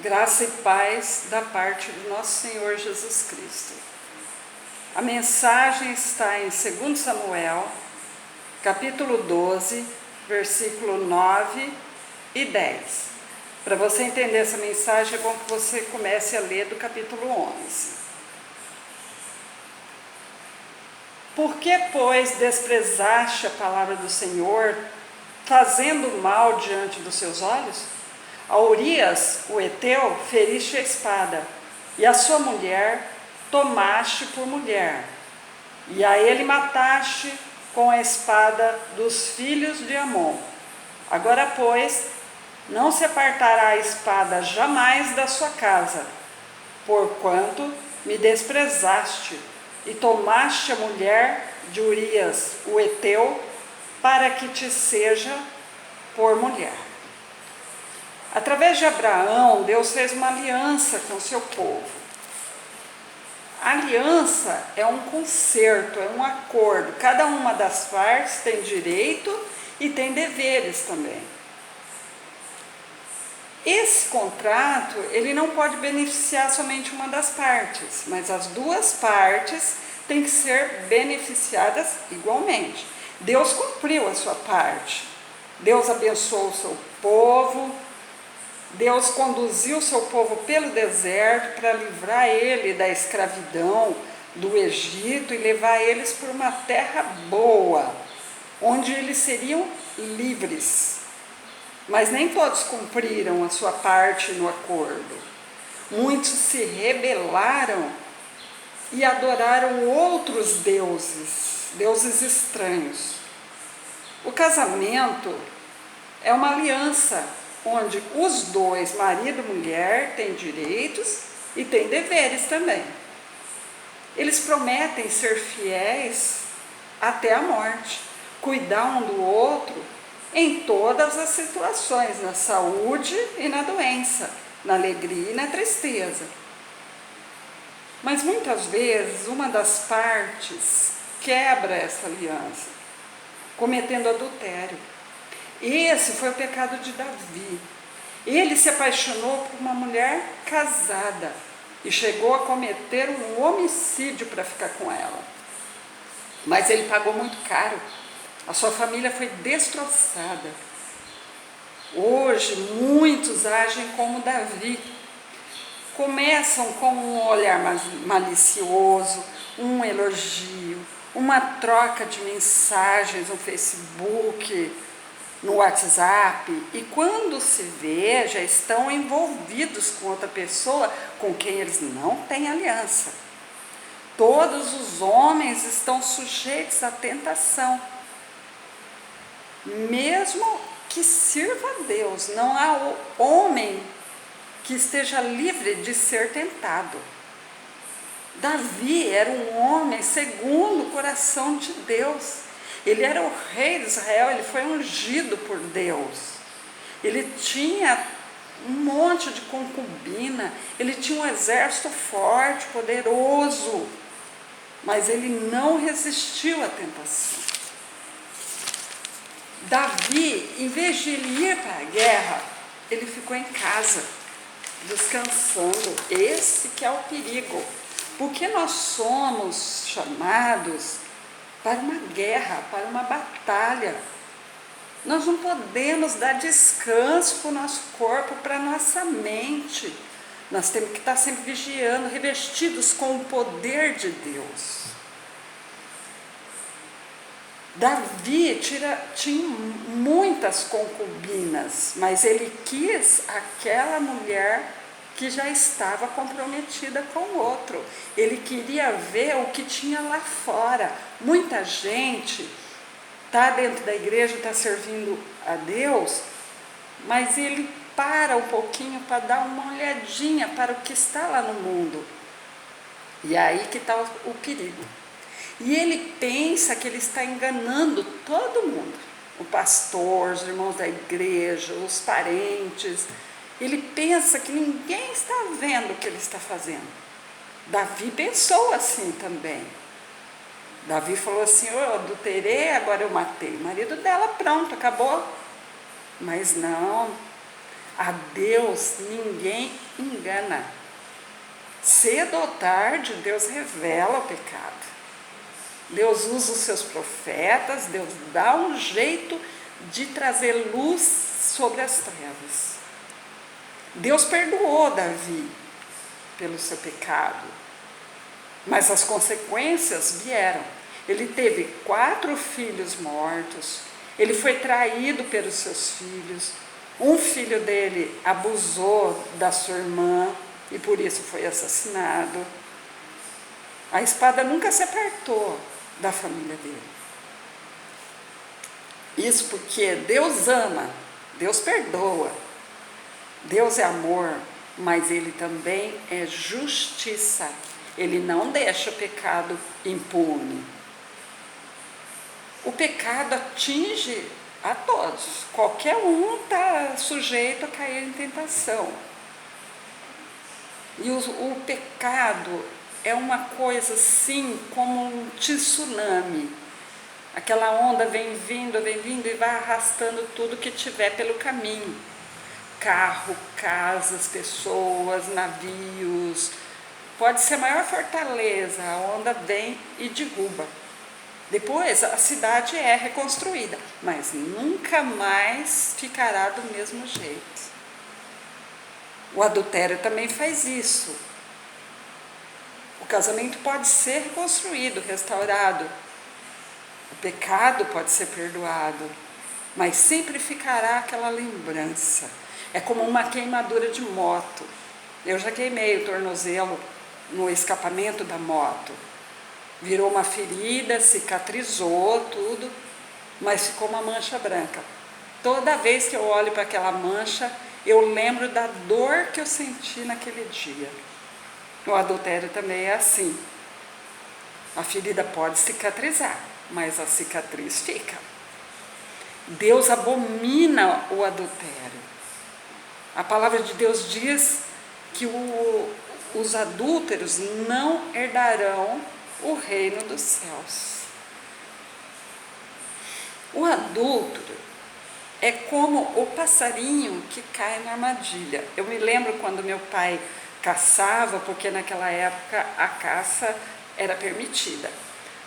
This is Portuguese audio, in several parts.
Graça e paz da parte do nosso Senhor Jesus Cristo. A mensagem está em 2 Samuel, capítulo 12, versículo 9 e 10. Para você entender essa mensagem, é bom que você comece a ler do capítulo 11. Por que, pois, desprezaste a palavra do Senhor, fazendo mal diante dos seus olhos? A Urias, o heteu, feriste a espada, e a sua mulher tomaste por mulher, e a ele mataste com a espada dos filhos de Amon. Agora, pois, não se apartará a espada jamais da sua casa, porquanto me desprezaste, e tomaste a mulher de Urias, o heteu, para que te seja por mulher. Através de Abraão, Deus fez uma aliança com o seu povo. A aliança é um concerto, é um acordo. Cada uma das partes tem direito e tem deveres também. Esse contrato, ele não pode beneficiar somente uma das partes, mas as duas partes têm que ser beneficiadas igualmente. Deus cumpriu a sua parte. Deus abençoou o seu povo. Deus conduziu o seu povo pelo deserto para livrar ele da escravidão do Egito e levar eles por uma terra boa, onde eles seriam livres. Mas nem todos cumpriram a sua parte no acordo. Muitos se rebelaram e adoraram outros deuses, deuses estranhos. O casamento é uma aliança onde os dois, marido e mulher, têm direitos e têm deveres também. Eles prometem ser fiéis até a morte, cuidar um do outro em todas as situações, na saúde e na doença, na alegria e na tristeza. Mas muitas vezes uma das partes quebra essa aliança, cometendo adultério. Esse foi o pecado de Davi. Ele se apaixonou por uma mulher casada e chegou a cometer um homicídio para ficar com ela. Mas ele pagou muito caro. A sua família foi destroçada. Hoje, muitos agem como Davi. Começam com um olhar malicioso, um elogio, uma troca de mensagens no Facebook, no WhatsApp, e quando se vê, já estão envolvidos com outra pessoa com quem eles não têm aliança. Todos os homens estão sujeitos à tentação, mesmo que sirva a Deus. Não há homem que esteja livre de ser tentado. Davi era um homem segundo o coração de Deus. Ele era o rei de Israel, ele foi ungido por Deus. Ele tinha um monte de concubina, ele tinha um exército forte, poderoso, mas ele não resistiu à tentação. Davi, em vez de ele ir para a guerra, ele ficou em casa, descansando. Esse que é o perigo, porque nós somos chamados para uma guerra, para uma batalha. Nós não podemos dar descanso para o nosso corpo, para a nossa mente. Nós temos que estar sempre vigiando, revestidos com o poder de Deus. Davi tinha muitas concubinas, mas ele quis aquela mulher que já estava comprometida com o outro. Ele queria ver o que tinha lá fora. Muita gente está dentro da igreja, está servindo a Deus, mas ele para um pouquinho para dar uma olhadinha para o que está lá no mundo. E aí que está o perigo. E ele pensa que ele está enganando todo mundo. O pastor, os irmãos da igreja, os parentes. Ele pensa que ninguém está vendo o que ele está fazendo. Davi pensou assim também. Davi falou assim: eu adulterei, agora eu matei o marido dela, pronto, acabou. Mas não, A Deus ninguém engana. Cedo ou tarde, Deus revela o pecado. Deus usa os seus profetas, Deus dá um jeito de trazer luz sobre as trevas. Deus perdoou Davi pelo seu pecado, mas as consequências vieram. Ele teve 4 filhos mortos, ele foi traído pelos seus filhos, um filho dele abusou da sua irmã e por isso foi assassinado. A espada nunca se apartou da família dele. Isso porque Deus ama, Deus perdoa, Deus é amor, mas Ele também é justiça. Ele não deixa o pecado impune. O pecado atinge a todos. Qualquer um está sujeito a cair em tentação. E o pecado é uma coisa assim como um tsunami. Aquela onda vem vindo e vai arrastando tudo que tiver pelo caminho. Carro, casas, pessoas, navios. Pode ser a maior fortaleza, a onda vem e derruba. Depois a cidade é reconstruída, mas nunca mais ficará do mesmo jeito. O adultério também faz isso. O casamento pode ser reconstruído, restaurado. O pecado pode ser perdoado, mas sempre ficará aquela lembrança. É como uma queimadura de moto. Eu já queimei o tornozelo no escapamento da moto. Virou uma ferida, cicatrizou tudo, mas ficou uma mancha branca. Toda vez que eu olho para aquela mancha, eu lembro da dor que eu senti naquele dia. O adultério também é assim. A ferida pode cicatrizar, mas a cicatriz fica. Deus abomina o adultério. A palavra de Deus diz que os adúlteros não herdarão o reino dos céus. O adúltero é como o passarinho que cai na armadilha. Eu me lembro quando meu pai caçava, porque naquela época a caça era permitida.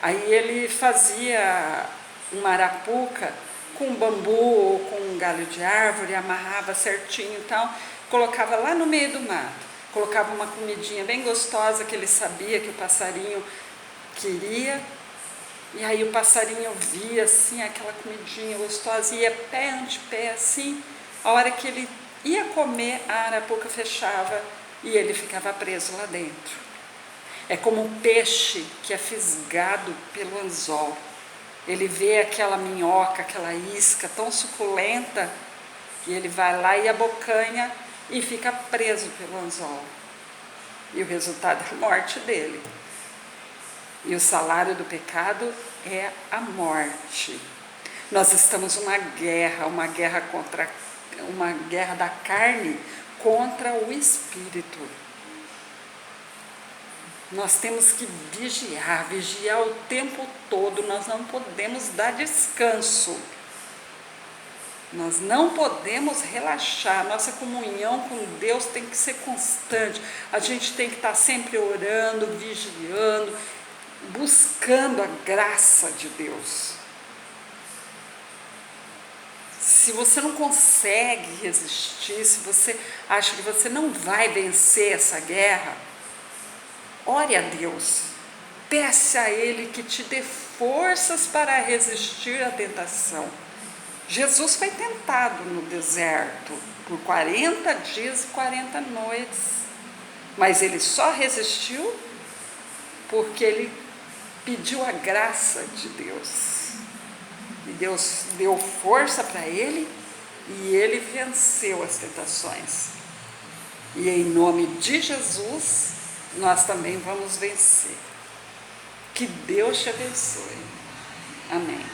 Aí ele fazia uma arapuca com bambu ou com um galho de árvore, amarrava certinho e tal, colocava lá no meio do mato, colocava uma comidinha bem gostosa que ele sabia que o passarinho queria, e aí o passarinho via assim aquela comidinha gostosa, ia pé ante pé assim, a hora que ele ia comer, a arapuca fechava e ele ficava preso lá dentro. É como um peixe que é fisgado pelo anzol. Ele vê aquela minhoca, aquela isca tão suculenta, e ele vai lá e abocanha e fica preso pelo anzol. E o resultado é a morte dele. E o salário do pecado é a morte. Nós estamos numa guerra da carne contra o espírito. Nós temos que vigiar o tempo todo, nós não podemos dar descanso. Nós não podemos relaxar, nossa comunhão com Deus tem que ser constante. A gente tem que estar sempre orando, vigiando, buscando a graça de Deus. Se você não consegue resistir, se você acha que você não vai vencer essa guerra, ore a Deus, peça a Ele que te dê forças para resistir à tentação. Jesus foi tentado no deserto por 40 dias e 40 noites, mas Ele só resistiu porque Ele pediu a graça de Deus. E Deus deu força para Ele e Ele venceu as tentações. E em nome de Jesus, nós também vamos vencer. Que Deus te abençoe. Amém.